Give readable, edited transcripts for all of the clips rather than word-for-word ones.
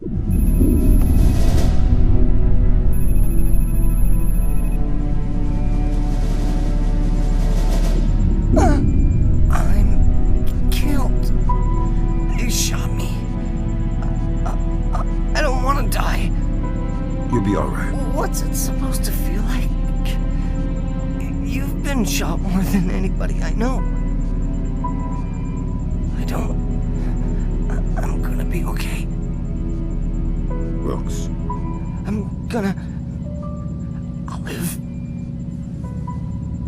I'm killed. They shot me. I don't want to die. You'll be all right. What's it supposed to feel like? You've been shot more than anybody I know. I'm gonna be okay. Wilkes. I'll live.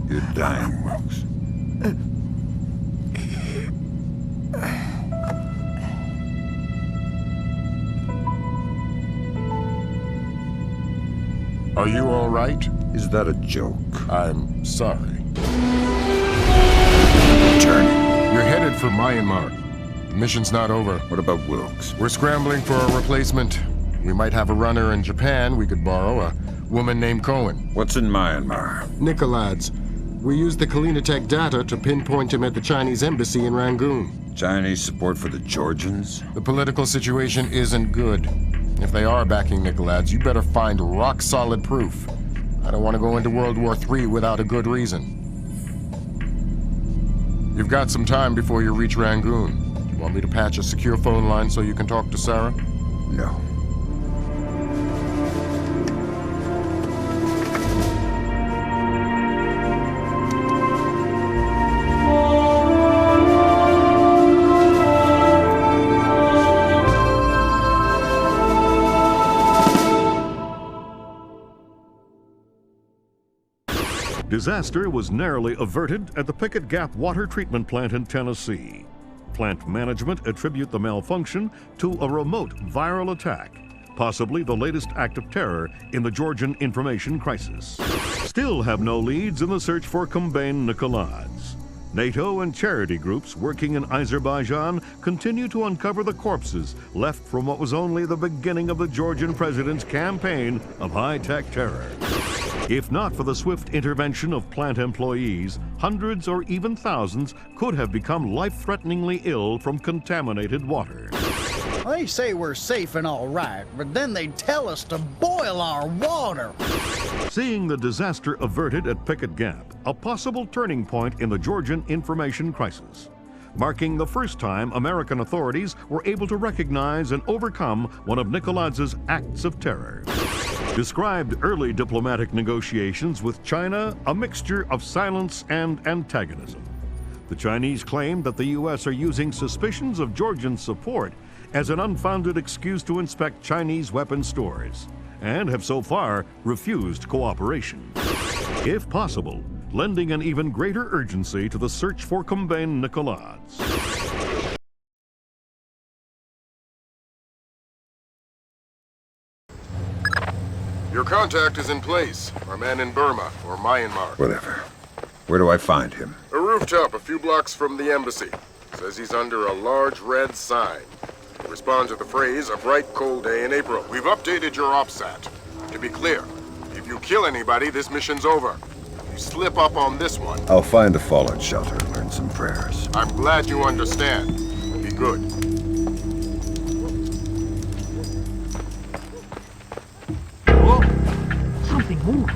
You're dying, Wilkes. Are you all right? Is that a joke? I'm sorry. Turn. We're headed for Myanmar. The mission's not over. What about Wilkes? We're scrambling for a replacement. We might have a runner in Japan we could borrow, a woman named Cohen. What's in Myanmar? Nikolads. We used the Kalinatech data to pinpoint him at the Chinese embassy in Rangoon. Chinese support for the Georgians? The political situation isn't good. If they are backing Nikolads, you better find rock-solid proof. I don't want to go into World War III without a good reason. You've got some time before you reach Rangoon. Want me to patch a secure phone line so you can talk to Sarah? No. Disaster was narrowly averted at the Pickett Gap water treatment plant in Tennessee. Plant management attribute the malfunction to a remote viral attack, possibly the latest act of terror in the Georgian information crisis. Still have no leads in the search for Kumbain Nikolads. NATO and charity groups working in Azerbaijan continue to uncover the corpses left from what was only the beginning of the Georgian president's campaign of high-tech terror. If not for the swift intervention of plant employees, hundreds or even thousands could have become life-threateningly ill from contaminated water. They say we're safe and all right, but then they tell us to boil our water. Seeing the disaster averted at Pickett Gap, a possible turning point in the Georgian information crisis, marking the first time American authorities were able to recognize and overcome one of Nikolads' acts of terror. Described early diplomatic negotiations with China a mixture of silence and antagonism. The Chinese claimed that the U.S. are using suspicions of Georgian support as an unfounded excuse to inspect Chinese weapon stores, and have so far refused cooperation. If possible, lending an even greater urgency to the search for Kumbain Nikolads. Your contact is in place. Our man in Burma, or Myanmar. Whatever. Where do I find him? A rooftop a few blocks from the embassy. Says he's under a large red sign. Respond to the phrase, a bright cold day in April. We've updated your OPSAT. To be clear, if you kill anybody, this mission's over. If you slip up on this one... I'll find a fallout shelter and learn some prayers. I'm glad you understand. Be good. Something more.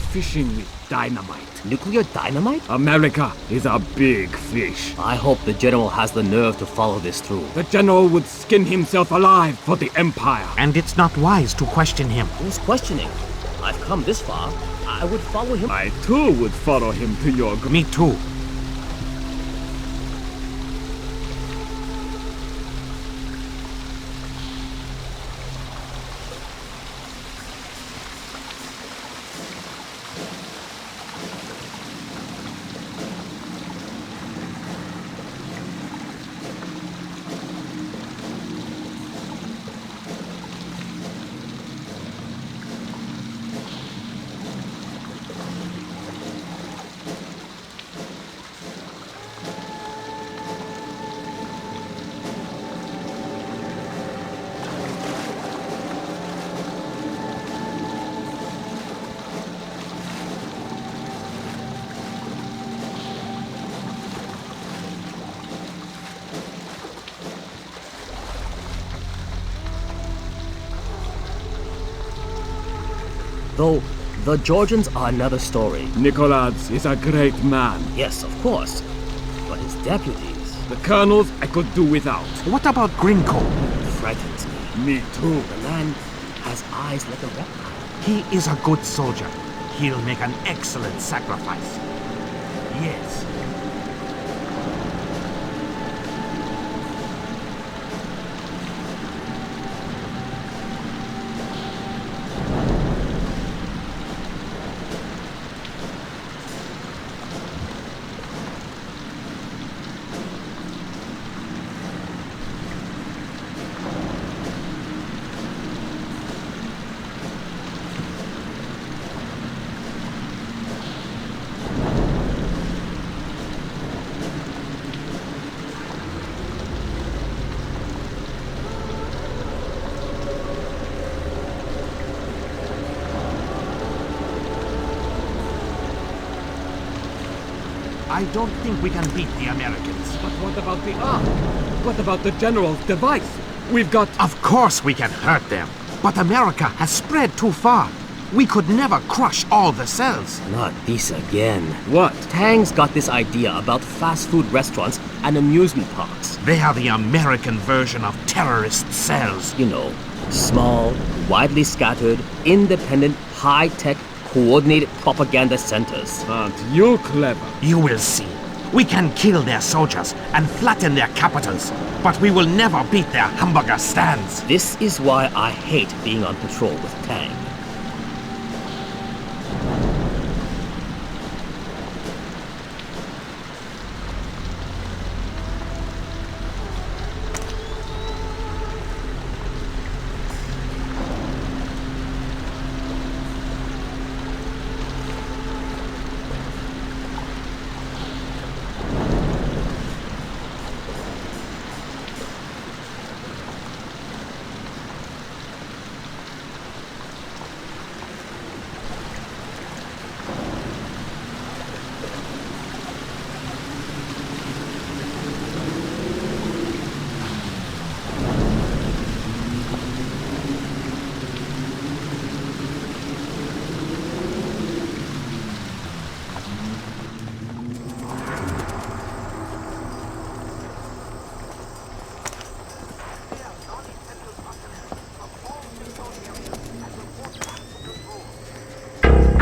fishing with dynamite. Nuclear dynamite? America is a big fish. I hope the general has the nerve to follow this through. The general would skin himself alive for the Empire. And it's not wise to question him. Who's questioning? I've come this far. I would follow him. I too would follow him to your... Me too. Though, the Georgians are another story. Nicholas is a great man. Yes, of course. But his deputies... The colonels I could do without. What about Grinko? frightens me. Me too. The man has eyes like a reptile. He is a good soldier. He'll make an excellent sacrifice. Yes. I don't think we can beat the Americans. But what about the ark? What about the general's device? We've got... Of course we can hurt them. But America has spread too far. We could never crush all the cells. Not this again. What? Tang's got this idea about fast food restaurants and amusement parks. They are the American version of terrorist cells. You know, small, widely scattered, independent, high-tech, coordinated propaganda centers. Aren't you clever? You will see. We can kill their soldiers and flatten their capitals, but we will never beat their hamburger stands. This is why I hate being on patrol with Tang.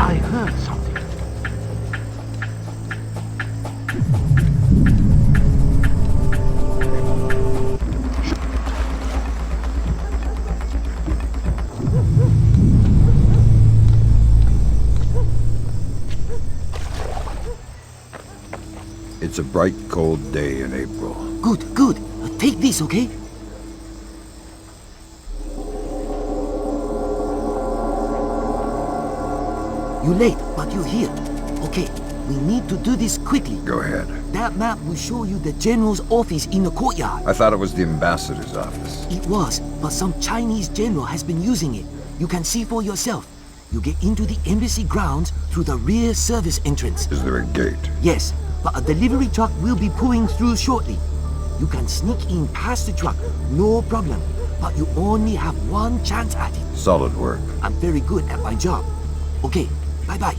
I heard something. It's a bright, cold day in April. Good, good. Take this, okay? You're late, but you're here. Okay, we need to do this quickly. Go ahead. That map will show you the general's office in the courtyard. I thought it was the ambassador's office. It was, but some Chinese general has been using it. You can see for yourself. You get into the embassy grounds through the rear service entrance. Is there a gate? Yes, but a delivery truck will be pulling through shortly. You can sneak in past the truck, no problem. But you only have one chance at it. Solid work. I'm very good at my job. Okay, bye-bye.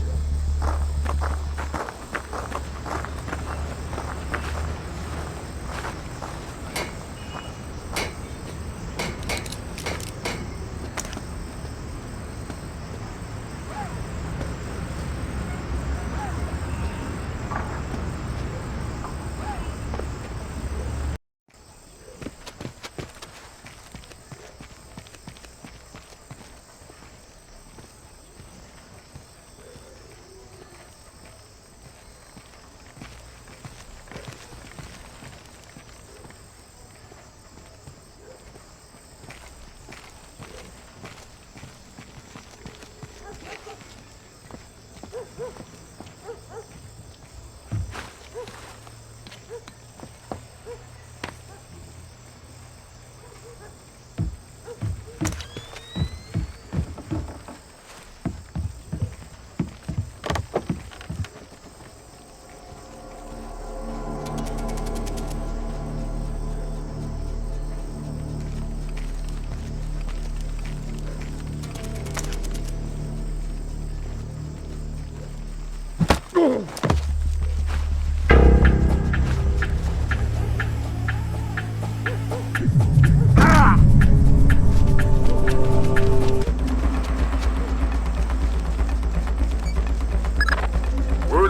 Word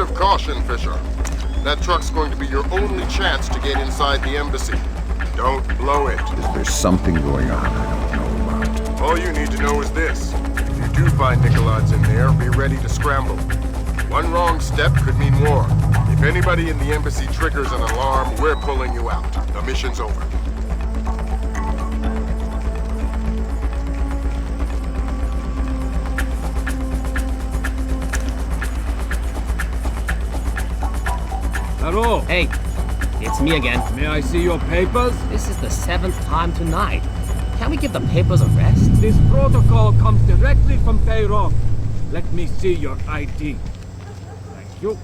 of caution, Fisher. That truck's going to be your only chance to get inside the embassy. Don't blow it. Is there something going on I don't know about? All you need to know is this. If you do find Nicolaids in there, be ready to scramble. One wrong step could mean war. If anybody in the embassy triggers an alarm, we're pulling you out. The mission's over. Hello. Hey, it's me again. May I see your papers? This is the 7th time tonight. Can't we give the papers a rest? This protocol comes directly from Payroll. Let me see your ID. Thank you.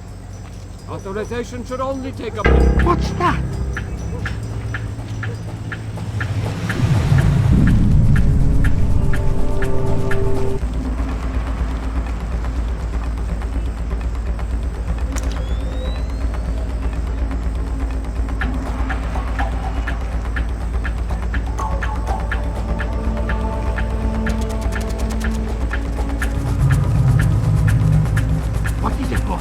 Authorization should only take a minute. What's that? What is it, boy?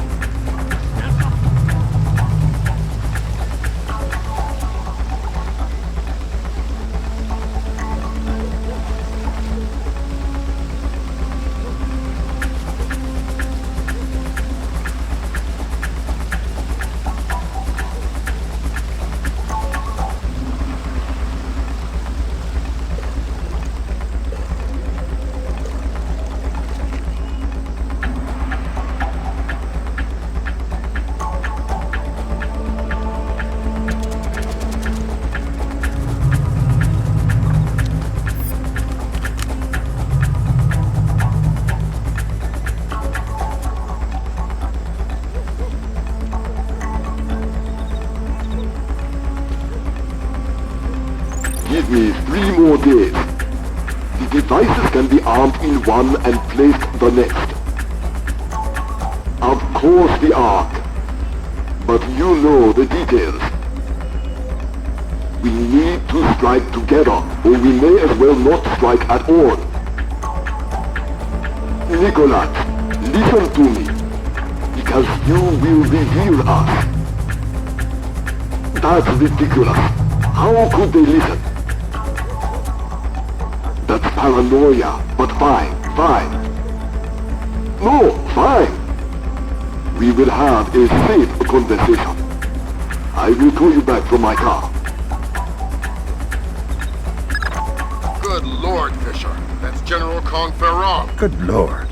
Give me 3 more days. The devices can be armed in one and placed the next. Of course the Ark. But you know the details. We need to strike together, or we may as well not strike at all. Nicholas, listen to me. Because you will reveal us. That's ridiculous. How could they listen? That's paranoia, but fine. No, fine. We will have a safe conversation. I will call you back from my car. Good Lord, Fisher. That's General Kong Ferrong. Good Lord.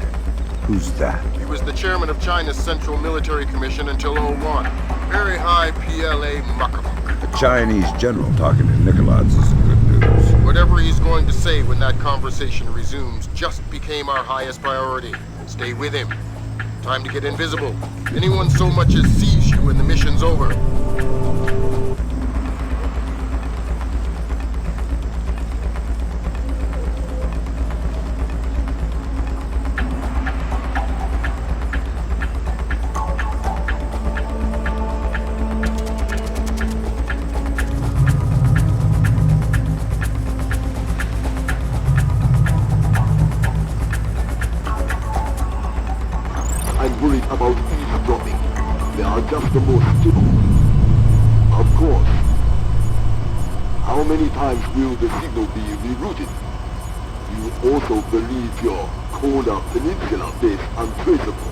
Who's that? He was the chairman of China's Central Military Commission until '01. Very high PLA muckamuck. A Chinese general talking to Nicolaids is good news. Whatever he's going to say when that conversation resumes just became our highest priority. Stay with him. Time to get invisible. Anyone so much as sees you and the mission's over. I'm worried about eavesdropping. They are just the most typical. Of course. How many times will the signal be rerouted? You also believe your Kola Peninsula base untraceable.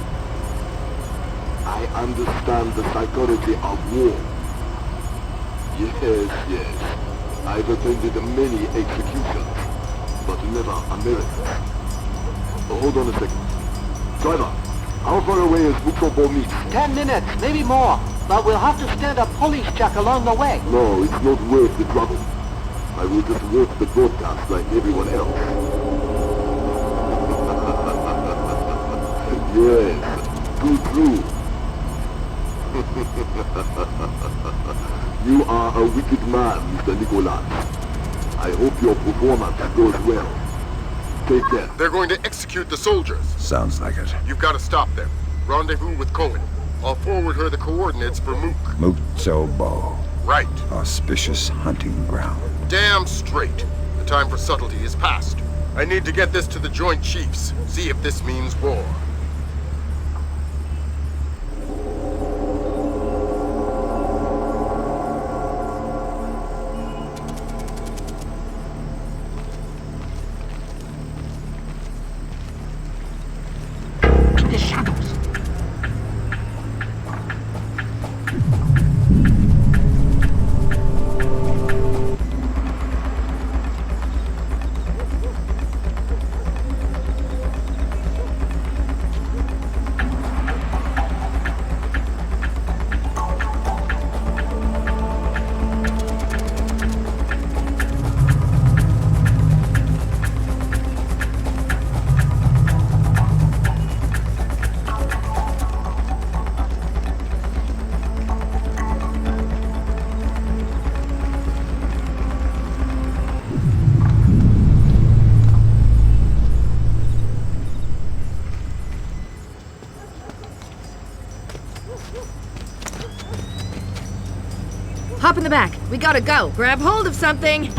I understand the psychology of war. Yes. I've attended many executions, but never American. Hold on a second. Driver, how far away is Bukrobo meet? 10 minutes, maybe more. But we'll have to stand a police check along the way. No, it's not worth the trouble. I will just watch the broadcast like everyone else. Yes, too true. You are a wicked man, Mr. Nicholas. I hope your performance goes well. Take care. They're going to execute the soldiers. Sounds like it. You've got to stop them. Rendezvous with Cohen. I'll forward her the coordinates for Mook. Mutsobo. Right. Auspicious hunting ground. Damn straight. The time for subtlety is past. I need to get this to the Joint Chiefs. See if this means war. In the shadows. Hop in the back. We gotta go. Grab hold of something.